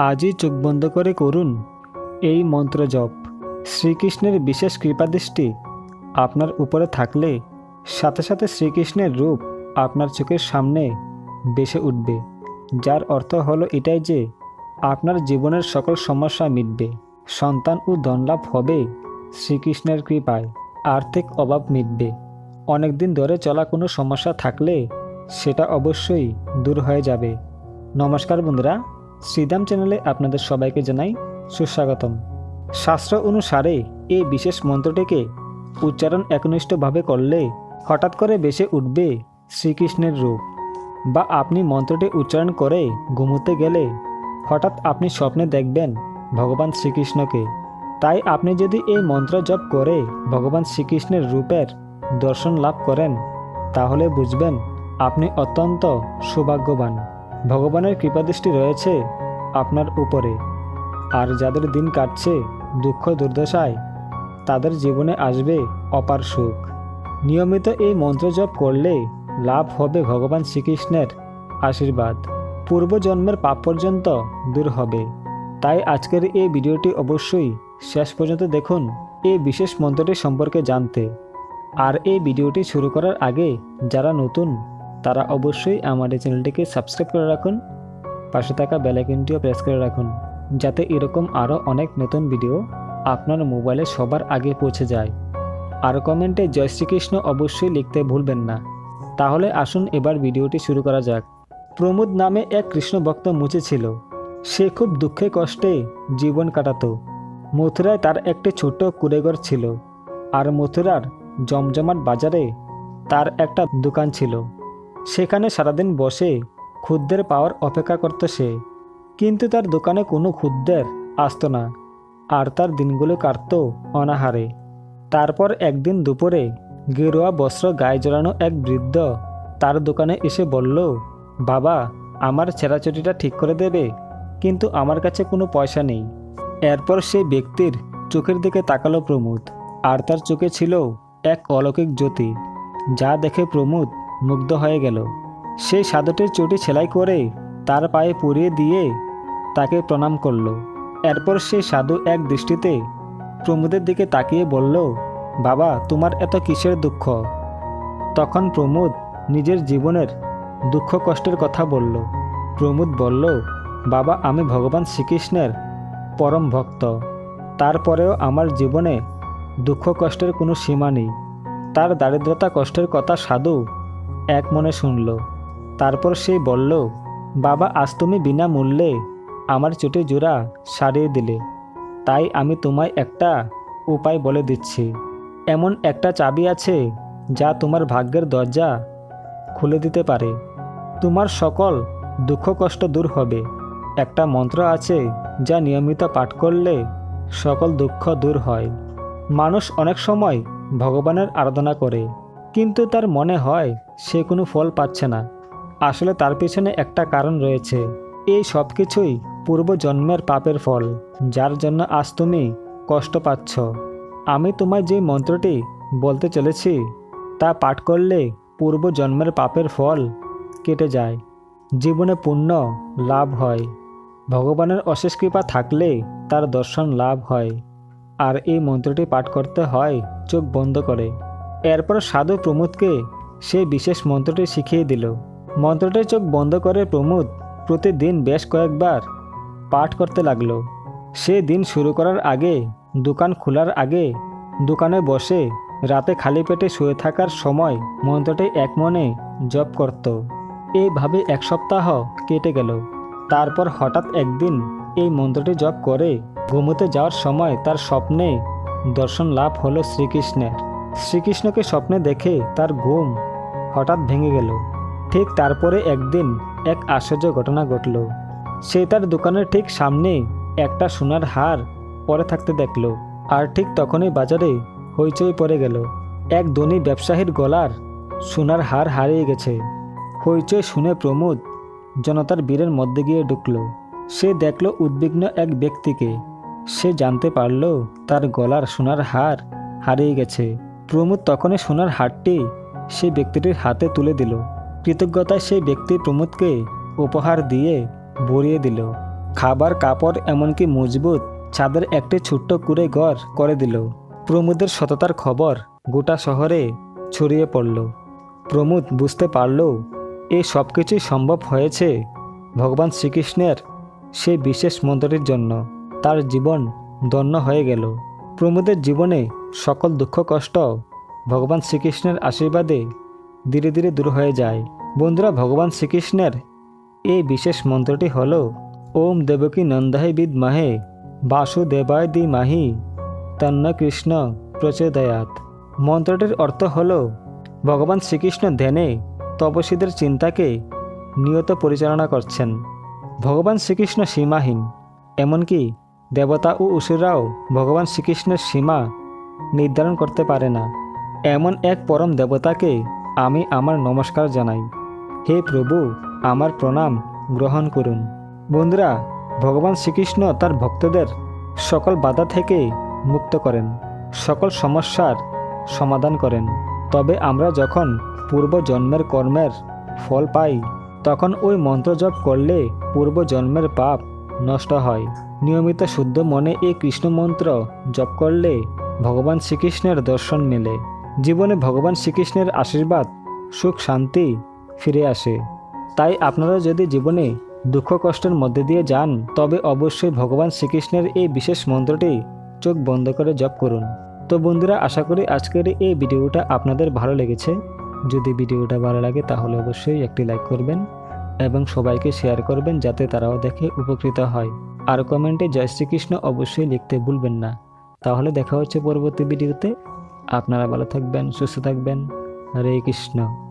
আজই চোখ বন্ধ করে করুন এই মন্ত্র জপ। শ্রীকৃষ্ণের বিশেষ কৃপাদৃষ্টি আপনার উপরে থাকলে সাথে সাথে শ্রীকৃষ্ণের রূপ আপনার চোখের সামনে ভেসে উঠবে, যার অর্থ হলো এটাই যে আপনার জীবনের সকল সমস্যা মিটবে, সন্তান ও ধনলাভ হবে শ্রীকৃষ্ণের কৃপায়, আর্থিক অভাব মিটবে, অনেকদিন ধরে চলা কোনো সমস্যা থাকলে সেটা অবশ্যই দূর হয়ে যাবে। নমস্কার বন্ধুরা, শ্রীধাম চ্যানেলে আপনাদের সবাইকে জানাই সুস্বাগতম। শাস্ত্র অনুসারে এই বিশেষ মন্ত্রটিকে উচ্চারণ একনিষ্ঠভাবে করলে হঠাৎ করে ভেসে উঠবে শ্রীকৃষ্ণের রূপ, বা আপনি মন্ত্রটি উচ্চারণ করে ঘুমোতে গেলে হঠাৎ আপনি স্বপ্নে দেখবেন ভগবান শ্রীকৃষ্ণকে। তাই আপনি যদি এই মন্ত্র জপ করে ভগবান শ্রীকৃষ্ণের রূপের দর্শন লাভ করেন তাহলে বুঝবেন আপনি অত্যন্ত সৌভাগ্যবান। ভগবানের কৃপাদৃষ্টি রয়েছে আপনার উপরে। আর যাদের দিন কাটছে দুঃখ দুর্দশায় তাদের জীবনে আসবে অপার সুখ। নিয়মিত এই মন্ত্র জপ করলে লাভ হবে ভগবান শ্রীকৃষ্ণের আশীর্বাদ, পূর্বজন্মের পাপ পর্যন্ত দূর হবে। তাই আজকের এই ভিডিওটি অবশ্যই শেষ পর্যন্ত দেখুন এই বিশেষ মন্ত্রটি সম্পর্কে জানতে। আর এই ভিডিওটি শুরু করার আগে যারা নতুন তারা অবশ্যই আমাদের চ্যানেলটিকে সাবস্ক্রাইব করে রাখুন, পাশে থাকা বেল আইকনটিও প্রেস করে রাখুন, যাতে এরকম আরও অনেক নতুন ভিডিও আপনার মোবাইলে সবার আগে পৌঁছে যায়। আর কমেন্টে জয় শ্রীকৃষ্ণ অবশ্যই লিখতে ভুলবেন না। তাহলে আসুন এবার ভিডিওটি শুরু করা যাক। প্রমোদ নামে এক কৃষ্ণ ভক্ত মুচি ছিল। সে খুব দুঃখে কষ্টে জীবন কাটাতো। মথুরায় তার একটি ছোট্ট কুঁড়েঘর ছিল, আর মথুরার জমজমাট বাজারে তার একটা দোকান ছিল। সেখানে সারাদিন বসে খদ্দের পাওয়ার অপেক্ষা করত সে, কিন্তু তার দোকানে কোনো খদ্দের আসতো না, আর তার দিনগুলো কাটত অনাহারে। তারপর একদিন দুপুরে গেরুয়া বস্ত্র গায়ে জড়ানো এক বৃদ্ধ তার দোকানে এসে বলল, বাবা, আমার ছেঁড়াছুটিটা ঠিক করে দেবে, কিন্তু আমার কাছে কোনো পয়সা নেই। এরপর সেই ব্যক্তির চোখের দিকে তাকালো প্রমোদ, আর তার চোখে ছিল এক অলৌকিক জ্যোতি, যা দেখে প্রমোদ মুগ্ধ হয়ে গেল। সেই সাধুটির চটি সেলাই করে তার পায়ে পরিয়ে দিয়ে তাকে প্রণাম করল। এরপর সেই সাধু এক দৃষ্টিতে প্রমোদের দিকে তাকিয়ে বলল, বাবা, তোমার এত কিসের দুঃখ? তখন প্রমোদ নিজের জীবনের দুঃখ কষ্টের কথা বলল। প্রমোদ বলল, বাবা, আমি ভগবান শ্রীকৃষ্ণের পরম ভক্ত, তারপরেও আমার জীবনে দুঃখ কষ্টের কোনো সীমা নেই। তার দারিদ্রতা কষ্টের কথা সাধু এক মনে শুনল। তারপর সে বলল, বাবা, আজ তুমি বিনামূল্যে আমার চটি জোড়া সারিয়ে দিলে, তাই আমি তোমায় একটা উপায় বলে দিচ্ছি। এমন একটা চাবি আছে যা তোমার ভাগ্যের দরজা খুলে দিতে পারে। তোমার সকল দুঃখ কষ্ট দূর হবে। একটা মন্ত্র আছে যা নিয়মিত পাঠ করলে সকল দুঃখ দূর হয়। মানুষ অনেক সময় ভগবানের আরাধনা করে, কিন্তু তার মনে হয় সে কোনো ফল পাচ্ছে না। আসলে তার পিছনে একটা কারণ রয়েছে। এই সব কিছুই পূর্বজন্মের পাপের ফল, যার জন্য আজ তুমি কষ্ট পাচ্ছ। আমি তোমায় যে মন্ত্রটি বলতে চলেছি তা পাঠ করলে পূর্বজন্মের পাপের ফল কেটে যায়, জীবনে পুণ্য লাভ হয়, ভগবানের অশেষ কৃপা থাকলে তার দর্শন লাভ হয়। আর এই মন্ত্রটি পাঠ করতে হয় চোখ বন্ধ করে। এরপর সাধু প্রমোদকে সেই বিশেষ মন্ত্রটি শিখিয়ে দিল। মন্ত্রটি চোখ বন্ধ করে প্রমোদ প্রতিদিন বেশ কয়েকবার পাঠ করতে লাগলো। সে দিন শুরু করার আগে, দোকান খোলার আগে, দোকানে বসে রাতে খালি পেটে শুয়ে থাকার সময় মন্ত্রটি এক মনে জপ করত। এইভাবে এক সপ্তাহ কেটে গেল। তারপর হঠাৎ একদিন এই মন্ত্রটি জপ করে ঘুমোতে যাওয়ার সময় তার স্বপ্নে দর্শন লাভ হলো শ্রীকৃষ্ণের। শ্রীকৃষ্ণকে স্বপ্নে দেখে তার ঘুম হঠাৎ ভেঙে গেল। ঠিক তারপরে একদিন এক আশ্চর্য ঘটনা ঘটল। সে তার দোকানের ঠিক সামনে একটা সোনার হার পরে থাকতে দেখল। আর ঠিক তখনই বাজারে হইচই পড়ে গেল। এক ধনী ব্যবসায়ীর গলার সোনার হার হারিয়ে গেছে। হইচই শুনে প্রমোদ জনতার ভিড়ের মধ্যে গিয়ে ঢুকল। সে দেখল উদ্বিগ্ন এক ব্যক্তিকে। সে জানতে পারল তার গলার সোনার হার হারিয়ে গেছে। প্রমোদ তখনই সোনার হারটি সেই ব্যক্তিটির হাতে তুলে দিল। কৃতজ্ঞতায় সেই ব্যক্তি প্রমোদকে উপহার দিয়ে ভরিয়ে দিল। খাবার কাপড় এমনকি মজবুত ছাদের একটি ছোট্ট কুঁড়ে ঘর করে দিল। প্রমোদের সততার খবর গোটা শহরে ছড়িয়ে পড়ল। প্রমোদ বুঝতে পারল এই সব কিছুই সম্ভব হয়েছে ভগবান শ্রীকৃষ্ণের সেই বিশেষ মন্ত্রটির জন্য। তার জীবন ধন্য হয়ে গেল। প্রমোদের জীবনে সকল দুঃখ কষ্ট ভগবান শ্রীকৃষ্ণের আশীর্বাদে ধীরে ধীরে দূর হয়ে যায়। বন্ধুরা, ভগবান শ্রীকৃষ্ণের এই বিশেষ মন্ত্রটি হল ওম দেবকী নন্দায় বিদ্মহে বাসুদেবায় ধীমহি তন্ন কৃষ্ণ প্রচোদয়াৎ। মন্ত্রটির অর্থ হল ভগবান শ্রীকৃষ্ণ ধ্যানে তপস্বীদের চিন্তাকে নিয়ত পরিচালনা করছেন। ভগবান শ্রীকৃষ্ণ সীমাহীন, এমনকি দেবতা ও অসুররাও ভগবান শ্রীকৃষ্ণের সীমা নির্ধারণ করতে পারে না। এমন এক পরম দেবতাকে আমি আমার নমস্কার জানাই। হে প্রভু, আমার প্রণাম গ্রহণ করুন। বন্ধুরা, ভগবান শ্রীকৃষ্ণ তার ভক্তদের সকল বাধা থেকে মুক্ত করেন, সকল সমস্যার সমাধান করেন। তবে আমরা যখন পূর্বজন্মের কর্মের ফল পাই, তখন ওই মন্ত্র জপ করলে পূর্বজন্মের পাপ নষ্ট হয়। নিয়মিত শুদ্ধ মনে এই কৃষ্ণ মন্ত্র জপ করলে ভগবান শ্রীকৃষ্ণের দর্শন মেলে। জীবনে ভগবান শ্রীকৃষ্ণের আশীর্বাদ, সুখ, শান্তি ফিরে আসে। তাই আপনারা যদি জীবনে দুঃখ কষ্টের মধ্যে দিয়ে যান, তবে অবশ্যই ভগবান শ্রীকৃষ্ণের এই বিশেষ মন্ত্রটি চোখ বন্ধ করে জপ করুন। তো বন্ধুরা, আশা করি আজকের এই ভিডিওটা আপনাদের ভালো লেগেছে। যদি ভিডিওটা ভালো লাগে তাহলে অবশ্যই একটি লাইক করবেন এবং সবাইকে শেয়ার করবেন, যাতে তারাও দেখে উপকৃত হয়। আর কমেন্টে জয় শ্রীকৃষ্ণ অবশ্যই লিখতে ভুলবেন না। তাহলে দেখা হচ্ছে পরবর্তী ভিডিওতে। আপনারা ভালো থাকবেন, সুস্থ থাকবেন। হরে কৃষ্ণ।